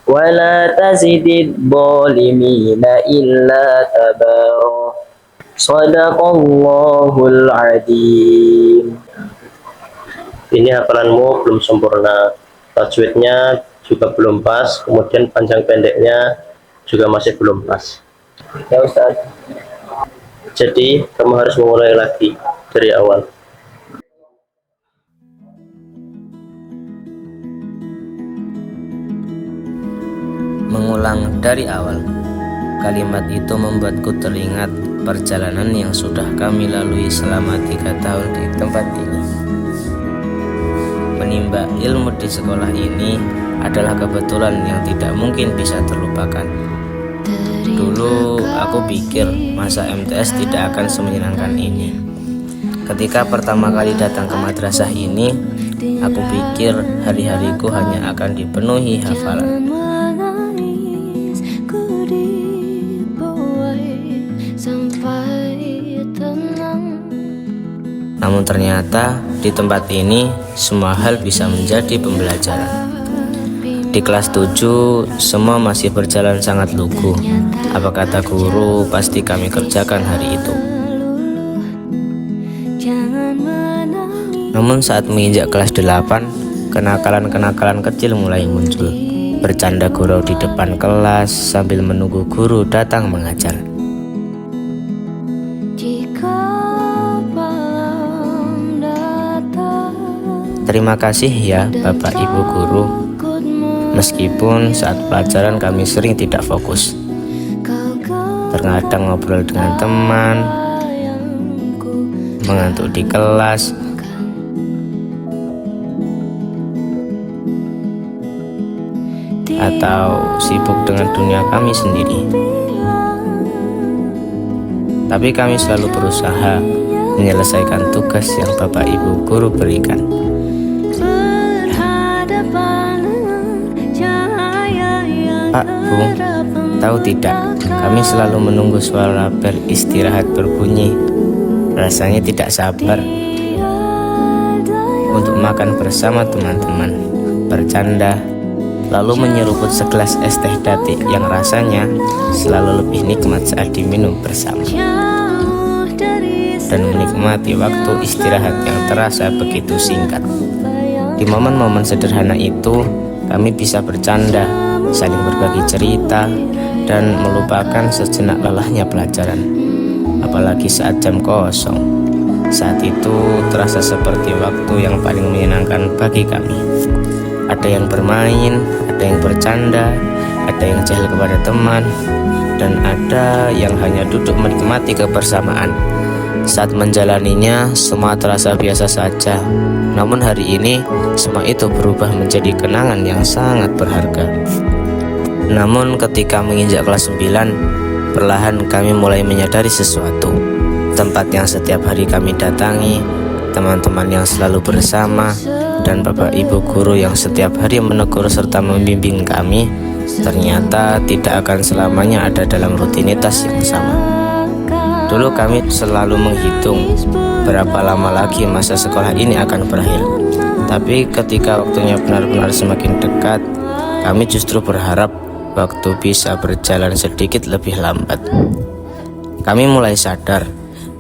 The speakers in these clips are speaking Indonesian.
ولا تزد الظالمين إلا تبارا صدق الله العظيم. Ini hafalanmu belum sempurna, tajwidnya juga belum pas, kemudian panjang pendeknya juga masih belum pas ya Ustaz. Jadi kamu harus memulai lagi dari awal. Mengulang dari awal. Kalimat itu membuatku teringat perjalanan yang sudah kami lalui selama 3 tahun di tempat ini. Menimba ilmu di sekolah ini adalah kebetulan yang tidak mungkin bisa terlupakan. Dulu aku pikir masa MTS tidak akan semenyenangkan ini. Ketika pertama kali datang ke madrasah ini, aku pikir hari-hariku hanya akan dipenuhi hafalan. Namun ternyata di tempat ini semua hal bisa menjadi pembelajaran. Di kelas 7 semua masih berjalan sangat lugu. Apa kata guru pasti kami kerjakan hari itu. Namun saat menginjak kelas 8, kenakalan-kenakalan kecil mulai muncul. Bercanda gurau di depan kelas sambil menunggu guru datang mengajar. Terima kasih ya Bapak Ibu Guru. Meskipun saat pelajaran kami sering tidak fokus, terkadang ngobrol dengan teman, mengantuk di kelas, atau sibuk dengan dunia kami sendiri. Tapi kami selalu berusaha menyelesaikan tugas yang Bapak Ibu Guru berikan. Pak, Bu, tahu tidak, kami selalu menunggu suara bel istirahat berbunyi. Rasanya tidak sabar untuk makan bersama teman-teman, bercanda, lalu menyeruput segelas es teh datik yang rasanya selalu lebih nikmat saat diminum bersama. Dan menikmati waktu istirahat yang terasa begitu singkat. Di momen-momen sederhana itu, kami bisa bercanda, saling berbagi cerita, dan melupakan sejenak lelahnya pelajaran. Apalagi saat jam kosong. Saat itu terasa seperti waktu yang paling menyenangkan bagi kami. Ada yang bermain, ada yang bercanda, ada yang jahil kepada teman, dan ada yang hanya duduk menikmati kebersamaan. Saat menjalaninya, semua terasa biasa saja. Namun hari ini, semua itu berubah menjadi kenangan yang sangat berharga. Namun ketika menginjak kelas 9, perlahan kami mulai menyadari sesuatu. Tempat yang setiap hari kami datangi, teman-teman yang selalu bersama, dan Bapak Ibu Guru yang setiap hari menegur serta membimbing kami, ternyata tidak akan selamanya ada dalam rutinitas yang sama. Dulu kami selalu menghitung berapa lama lagi masa sekolah ini akan berakhir. Tapi ketika waktunya benar-benar semakin dekat, kami justru berharap waktu bisa berjalan sedikit lebih lambat. Kami mulai sadar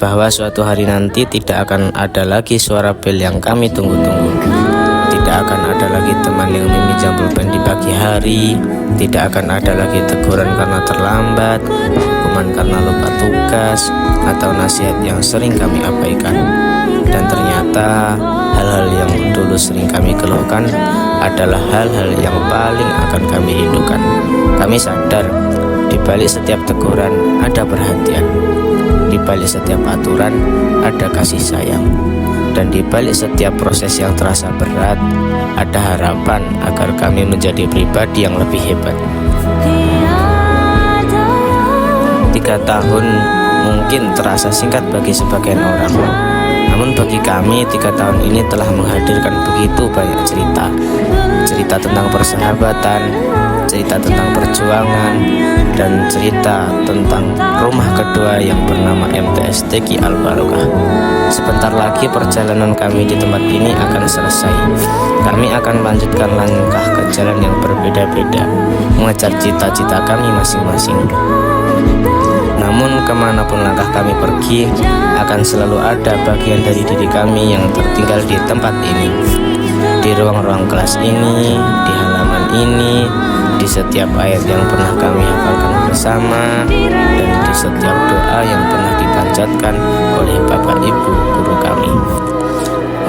bahwa suatu hari nanti tidak akan ada lagi suara bel yang kami tunggu-tunggu. Tidak akan ada lagi teman yang meminjam pulpen di pagi hari. Tidak akan ada lagi teguran karena terlambat, hukuman karena lupa tugas, atau nasihat yang sering kami abaikan. Dan ternyata hal-hal yang dulu sering kami keluhkan adalah hal-hal yang paling akan kami rindukan. Kami sadar di balik setiap teguran ada perhatian, di balik setiap aturan ada kasih sayang, dan di balik setiap proses yang terasa berat ada harapan agar kami menjadi pribadi yang lebih hebat. 3 tahun mungkin terasa singkat bagi sebagian orang, namun bagi kami 3 tahun ini telah menghadirkan begitu banyak cerita tentang persahabatan, cerita tentang perjuangan dan cerita tentang rumah kedua yang bernama MTS TQ Al Barokah. Sebentar lagi perjalanan kami di tempat ini akan selesai. Kami akan melanjutkan langkah ke jalan yang berbeda-beda, mengejar cita-cita kami masing-masing. Namun kemanapun langkah kami pergi, akan selalu ada bagian dari diri kami yang tertinggal di tempat ini, di ruang-ruang kelas ini, di halaman ini, di setiap ayat yang pernah kami hafalkan bersama, dan di setiap doa yang pernah dipanjatkan oleh Bapak Ibu guru kami.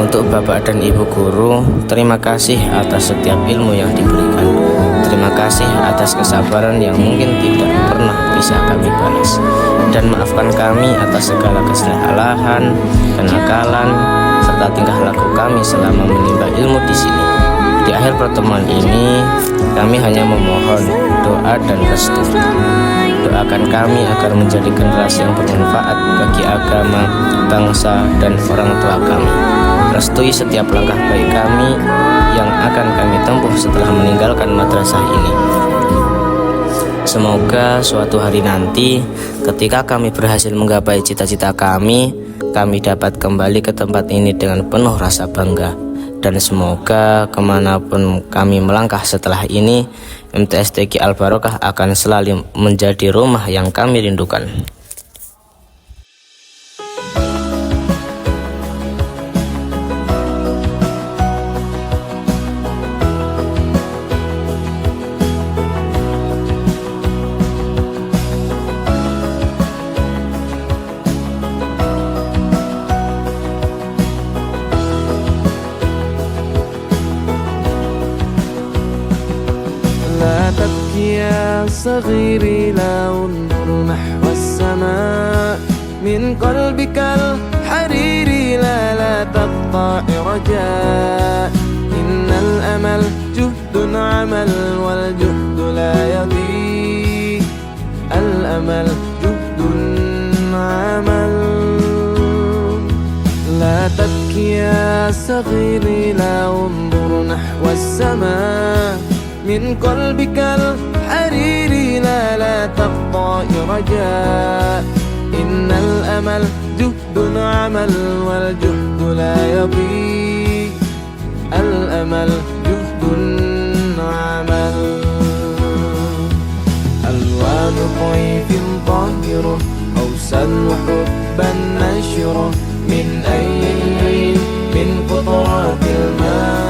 Untuk Bapak dan Ibu guru, terima kasih atas setiap ilmu yang diberikan. Terima kasih atas kesabaran yang mungkin tidak pernah bisa kami balas. Dan maafkan kami atas segala kesalahan, kenakalan, serta tingkah laku kami selama menimba ilmu di sini. Di akhir pertemuan ini, kami hanya memohon doa dan restu. Doakan kami agar menjadi generasi yang bermanfaat bagi agama, bangsa, dan orang tua kami. Restui setiap langkah baik kami yang akan kami tempuh setelah meninggalkan madrasah ini. Semoga suatu hari nanti ketika kami berhasil menggapai cita-cita kami dapat kembali ke tempat ini dengan penuh rasa bangga. Dan semoga kemanapun kami melangkah setelah ini, MTS TQ Al Barokah akan selalu menjadi rumah yang kami rindukan. لا تبكي يا صغيري لا انظر نحو السماء من قلبك الحريري لا تقطع رجاء إن الأمل جهد عمل والجهد لا يضيع الأمل جهد عمل لا تبكي يا صغيري لا انظر نحو السماء من قلبك الحريري لا تقطع رجاء إن الأمل جهد عمل والجهد لا يضيع الأمل جهد عمل ألوان طيف طاهرة أوسا وحبا نشرة من أي من قطرات الماء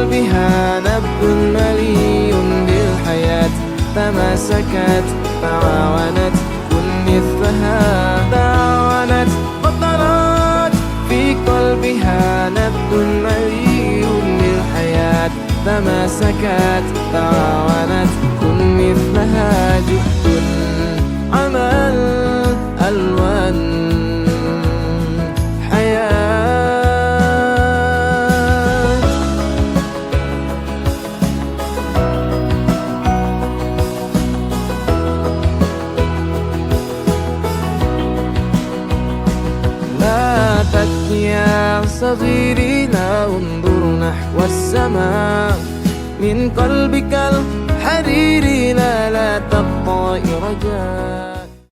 بها نبض مليء بالحياة تماسكت تعاونت كن مثلها تعاونت قطرات في قلبها نبض مليء بالحياة تماسكت تعاونت كن مثلها جهد عمل ألوان يا صغيري لا انظر نحو السماء من قلبك الحريري لا تقطع رجاء